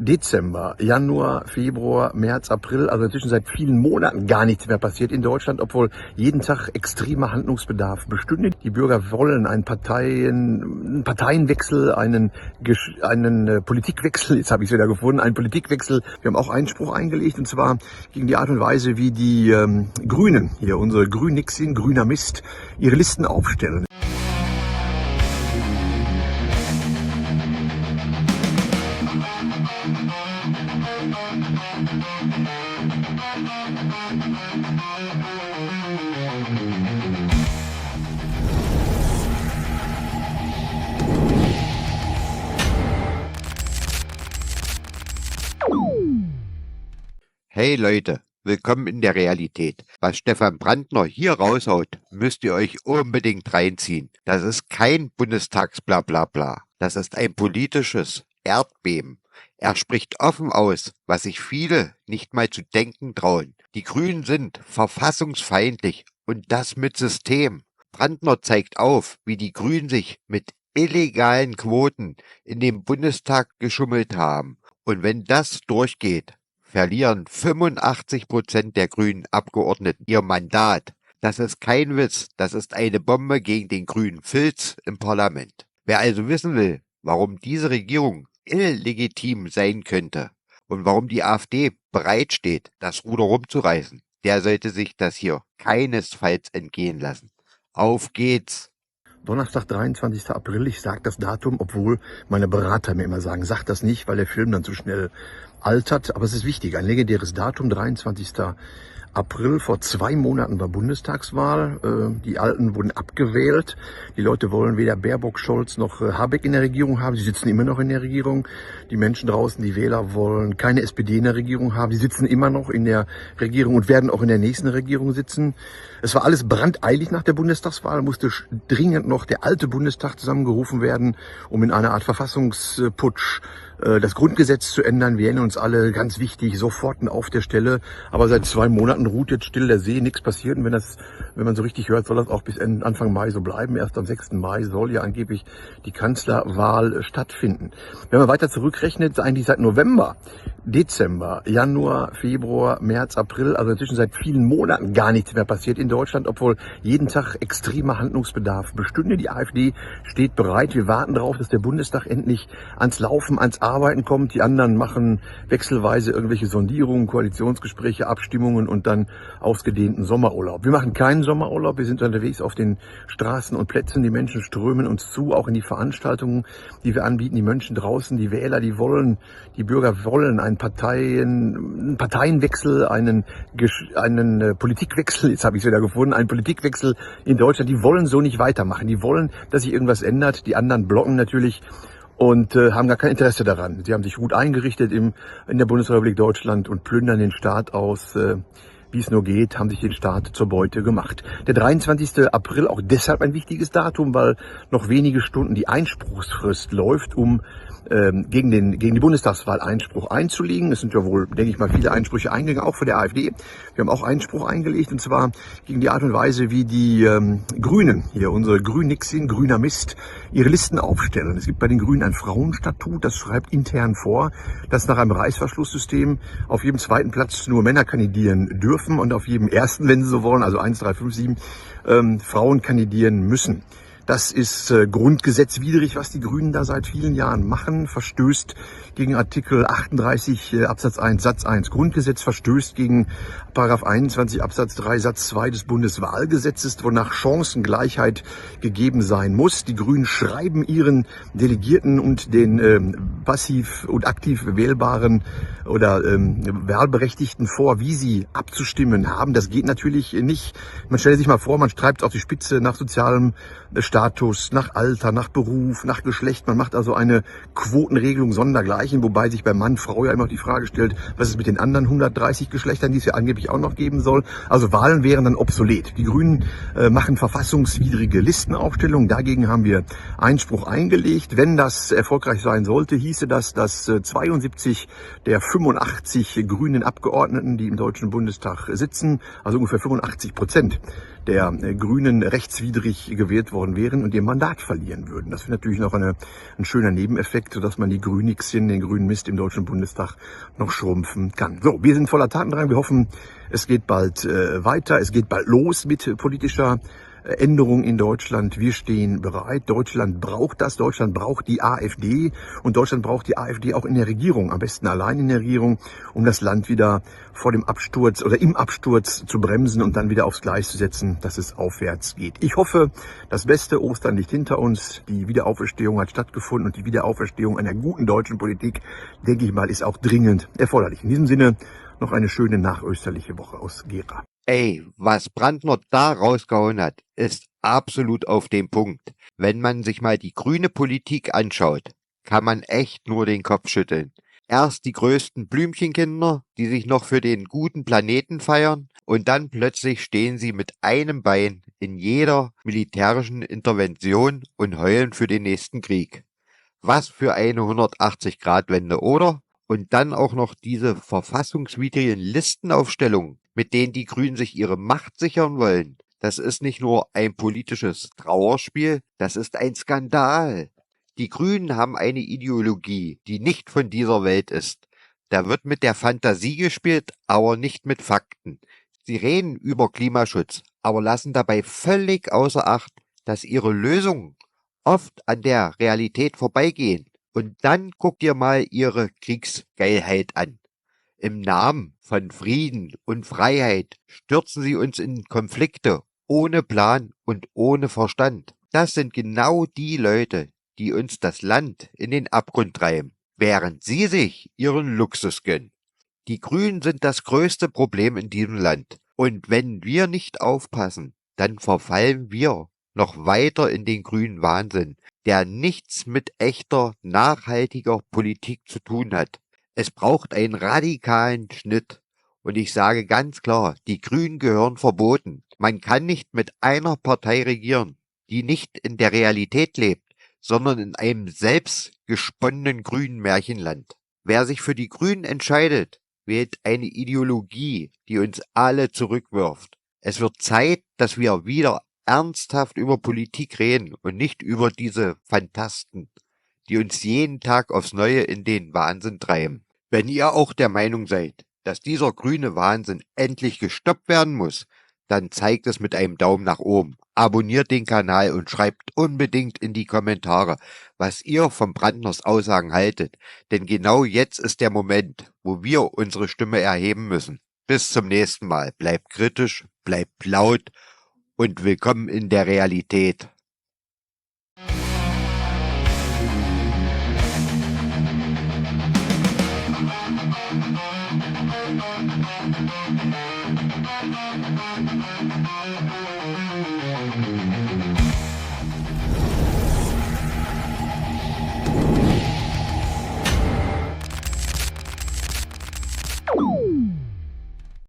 Dezember, Januar, Februar, März, April, also inzwischen seit vielen Monaten gar nichts mehr passiert in Deutschland, obwohl jeden Tag extremer Handlungsbedarf bestünde. Die Bürger wollen einen Parteienwechsel, einen Politikwechsel, jetzt habe ich es wieder gefunden, einen Politikwechsel. Wir haben auch Einspruch eingelegt, und zwar gegen die Art und Weise, wie die Grünen, hier unsere Grünnixin, grüner Mist, ihre Listen aufstellen. Hey Leute, willkommen in der Realität. Was Stefan Brandner hier raushaut, müsst ihr euch unbedingt reinziehen. Das ist kein Bundestagsblablabla. Das ist ein politisches Erdbeben. Er spricht offen aus, was sich viele nicht mal zu denken trauen. Die Grünen sind verfassungsfeindlich und das mit System. Brandner zeigt auf, wie die Grünen sich mit illegalen Quoten in den Bundestag geschummelt haben. Und wenn das durchgeht, verlieren 85% der grünen Abgeordneten ihr Mandat. Das ist kein Witz, das ist eine Bombe gegen den grünen Filz im Parlament. Wer also wissen will, warum diese Regierung illegitim sein könnte und warum die AfD bereit steht, das Ruder rumzureißen, der sollte sich das hier keinesfalls entgehen lassen. Auf geht's! Donnerstag, 23. April, ich sage das Datum, obwohl meine Berater mir immer sagen, sag das nicht, weil der Film dann zu schnell altert. Aber es ist wichtig, ein legendäres Datum, 23. April, vor 2 Monaten war Bundestagswahl. Die Alten wurden abgewählt. Die Leute wollen weder Baerbock, Scholz noch Habeck in der Regierung haben. Sie sitzen immer noch in der Regierung. Die Menschen draußen, die Wähler, wollen keine SPD in der Regierung haben. Sie sitzen immer noch in der Regierung und werden auch in der nächsten Regierung sitzen. Es war alles brandeilig nach der Bundestagswahl. Musste dringend noch der alte Bundestag zusammengerufen werden, um in einer Art Verfassungsputsch das Grundgesetz zu ändern. Wir erinnern uns alle, ganz wichtig, sofort auf der Stelle. Aber seit 2 Monaten ruht jetzt still der See, nichts passiert. Und wenn man so richtig hört, soll das auch bis Anfang Mai so bleiben. Erst am 6. Mai soll ja angeblich die Kanzlerwahl stattfinden. Wenn man weiter zurückrechnet, eigentlich seit November, Dezember, Januar, Februar, März, April, also inzwischen seit vielen Monaten gar nichts mehr passiert in Deutschland, obwohl jeden Tag extremer Handlungsbedarf bestünde. Die AfD steht bereit. Wir warten darauf, dass der Bundestag endlich ans Laufen, ans Arbeiten kommt. Die anderen machen wechselweise irgendwelche Sondierungen, Koalitionsgespräche, Abstimmungen und dann ausgedehnten Sommerurlaub. Wir machen keinen Sommerurlaub. Wir sind unterwegs auf den Straßen und Plätzen. Die Menschen strömen uns zu, auch in die Veranstaltungen, die wir anbieten. Die Menschen draußen, die Wähler, die Bürger wollen einen Parteienwechsel, einen Politikwechsel. Jetzt habe ich es wieder gefunden. Einen Politikwechsel in Deutschland. Die wollen so nicht weitermachen. Die wollen, dass sich irgendwas ändert. Die anderen blocken natürlich und haben gar kein Interesse daran. Sie haben sich gut eingerichtet in der Bundesrepublik Deutschland und plündern den Staat aus, wie es nur geht, haben sich den Staat zur Beute gemacht. Der 23. April auch deshalb ein wichtiges Datum, weil noch wenige Stunden die Einspruchsfrist läuft, um gegen die Bundestagswahl Einspruch einzulegen. Es sind ja wohl, denke ich mal, viele Einsprüche eingegangen, auch für der AfD. Wir haben auch Einspruch eingelegt, und zwar gegen die Art und Weise, wie die Grünen, hier unsere Grünnixin, grüner Mist, ihre Listen aufstellen. Es gibt bei den Grünen ein Frauenstatut, das schreibt intern vor, dass nach einem Reißverschlusssystem auf jedem 2. Platz nur Männer kandidieren dürfen und auf jedem 1., wenn sie so wollen, also 1, 3, 5, 7, Frauen kandidieren müssen. Das ist grundgesetzwidrig, was die Grünen da seit vielen Jahren machen, verstößt gegen Artikel 38 Absatz 1 Satz 1 Grundgesetz, verstößt gegen Paragraph 21 Absatz 3 Satz 2 des Bundeswahlgesetzes, wonach Chancengleichheit gegeben sein muss. Die Grünen schreiben ihren Delegierten und den passiv und aktiv wählbaren oder Wahlberechtigten vor, wie sie abzustimmen haben. Das geht natürlich nicht. Man stelle sich mal vor, man treibt auf die Spitze nach sozialem Status, nach Alter, nach Beruf, nach Geschlecht. Man macht also eine Quotenregelung sondergleichen, wobei sich bei Mann, Frau ja immer noch die Frage stellt, was ist mit den anderen 130 Geschlechtern, die es ja angeblich auch noch geben soll. Also Wahlen wären dann obsolet. Die Grünen machen verfassungswidrige Listenaufstellungen. Dagegen haben wir Einspruch eingelegt. Wenn das erfolgreich sein sollte, hieße das, dass 72 der 85 grünen Abgeordneten, die im Deutschen Bundestag sitzen, also ungefähr 85% der Grünen rechtswidrig gewählt worden wären und ihr Mandat verlieren würden. Das wäre natürlich noch ein schöner Nebeneffekt, sodass man die Grünixin, den grünen Mist im Deutschen Bundestag noch schrumpfen kann. So, wir sind voller Tatendrang. Wir hoffen, es geht bald weiter. Es geht bald los mit politischer Änderung in Deutschland. Wir stehen bereit. Deutschland braucht das. Deutschland braucht die AfD. Und Deutschland braucht die AfD auch in der Regierung. Am besten allein in der Regierung, um das Land wieder vor dem Absturz oder im Absturz zu bremsen und dann wieder aufs Gleis zu setzen, dass es aufwärts geht. Ich hoffe, das Beste. Ostern liegt hinter uns. Die Wiederauferstehung hat stattgefunden und die Wiederauferstehung einer guten deutschen Politik, denke ich mal, ist auch dringend erforderlich. In diesem Sinne noch eine schöne nachösterliche Woche aus Gera. Ey, was Brandner da rausgehauen hat, ist absolut auf den Punkt. Wenn man sich mal die grüne Politik anschaut, kann man echt nur den Kopf schütteln. Erst die größten Blümchenkinder, die sich noch für den guten Planeten feiern, und dann plötzlich stehen sie mit einem Bein in jeder militärischen Intervention und heulen für den nächsten Krieg. Was für eine 180-Grad-Wende, oder? Und dann auch noch diese verfassungswidrigen Listenaufstellungen, mit denen die Grünen sich ihre Macht sichern wollen. Das ist nicht nur ein politisches Trauerspiel, das ist ein Skandal. Die Grünen haben eine Ideologie, die nicht von dieser Welt ist. Da wird mit der Fantasie gespielt, aber nicht mit Fakten. Sie reden über Klimaschutz, aber lassen dabei völlig außer Acht, dass ihre Lösungen oft an der Realität vorbeigehen. Und dann guck dir mal ihre Kriegsgeilheit an. Im Namen von Frieden und Freiheit stürzen sie uns in Konflikte ohne Plan und ohne Verstand. Das sind genau die Leute, die uns das Land in den Abgrund treiben, während sie sich ihren Luxus gönnen. Die Grünen sind das größte Problem in diesem Land. Und wenn wir nicht aufpassen, dann verfallen wir noch weiter in den grünen Wahnsinn, der nichts mit echter, nachhaltiger Politik zu tun hat. Es braucht einen radikalen Schnitt. Und ich sage ganz klar, die Grünen gehören verboten. Man kann nicht mit einer Partei regieren, die nicht in der Realität lebt, sondern in einem selbstgesponnenen grünen Märchenland. Wer sich für die Grünen entscheidet, wählt eine Ideologie, die uns alle zurückwirft. Es wird Zeit, dass wir wieder ernsthaft über Politik reden und nicht über diese Phantasten, die uns jeden Tag aufs Neue in den Wahnsinn treiben. Wenn ihr auch der Meinung seid, dass dieser grüne Wahnsinn endlich gestoppt werden muss, dann zeigt es mit einem Daumen nach oben. Abonniert den Kanal und schreibt unbedingt in die Kommentare, was ihr von Brandners Aussagen haltet. Denn genau jetzt ist der Moment, wo wir unsere Stimme erheben müssen. Bis zum nächsten Mal. Bleibt kritisch, bleibt laut und willkommen in der Realität.